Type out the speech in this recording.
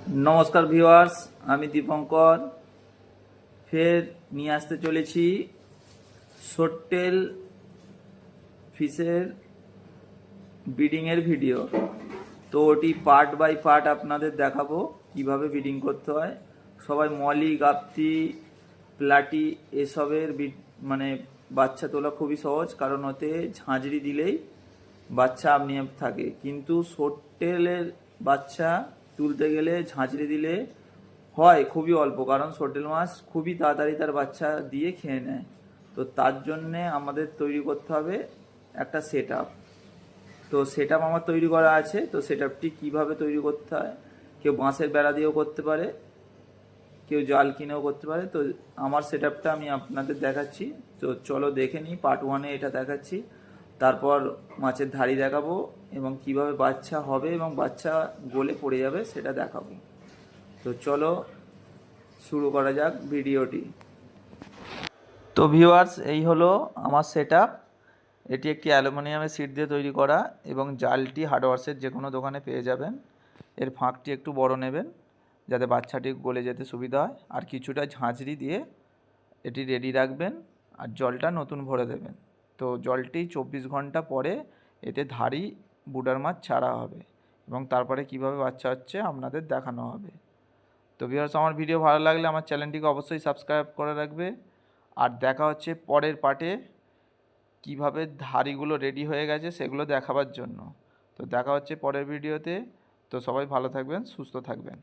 নমস্কার ভিউয়ার্স, আমি দীপঙ্কর ফের নিয়ে আসতে চলেছি সোট্টেল ফিশের ব্রিডিংয়ের ভিডিও। তো ওটি পার্ট বাই পার্ট আপনাদের দেখাবো কিভাবে ব্রিডিং করতে হয়। সবাই মলি, গাপ্তি, প্লাটি এসবের মানে বাচ্চা তোলা খুবই সহজ, কারণ ওতে ঝাঁঝরি দিলেই বাচ্চা আপনি থাকে। কিন্তু সোট্টেলের বাচ্চা তুলতে গেলে ঝাঁঝরি দিলে হয় খুবই অল্প, কারণ সোট্টেল মাছ খুবই তাড়াতাড়ি তার বাচ্চা দিয়ে খেয়ে নেয়। তো তার জন্যে আমাদের তৈরি করতে হবে একটা সেট আপ। তো সেট আপ আমার তৈরি করা আছে। তো সেট আপটি কীভাবে তৈরি করতে হয়, কেউ বাঁশের বেড়া দিয়েও করতে পারে, কেউ জাল কিনেও করতে পারে। তো আমার সেট আপটা আমি আপনাদের দেখাচ্ছি। তো চলো দেখে নিই। পার্ট ওয়ানে এটা দেখাচ্ছি, তারপর মাছের ধাড়ি দেখাবো এবং কিভাবে বাচ্চা হবে এবং বাচ্চা গলে পড়ে যাবে সেটা দেখাবো। তো চলো শুরু করা যাক ভিডিওটি। তো ভিউয়ার্স, এই হলো আমার সেট আপ। এটি একটি অ্যালুমিনিয়ামের সিট দিয়ে তৈরি করা এবং জালটি হার্ডওয়ার্সের যে কোনো দোকানে পেয়ে যাবেন। এর ফাঁকটি একটু বড় নেবেন যাতে বাচ্চাটি গলে যেতে সুবিধা হয়, আর কিছুটা ঝাঁঝরি দিয়ে এটি রেডি রাখবেন আর জলটা নতুন ভরে দেবেন। তো জলটি 24 ঘন্টা পরে এতে ধাড়ি বুডার মাছ ছাড়া হবে এবং তারপরে কিভাবে বাচ্চা হচ্ছে আপনাদের দেখানো হবে। তো ভিউয়ার্স, আমার ভিডিও ভালো লাগলে আমার চ্যানেলটিকে অবশ্যই সাবস্ক্রাইব করে রাখবে। আর দেখা হচ্ছে পরের পার্টে কিভাবে ধাড়িগুলো রেডি হয়ে গেছে সেগুলো দেখাবার জন্য। তো দেখা হচ্ছে পরের ভিডিওতে। তো সবাই ভালো থাকবেন, সুস্থ থাকবেন।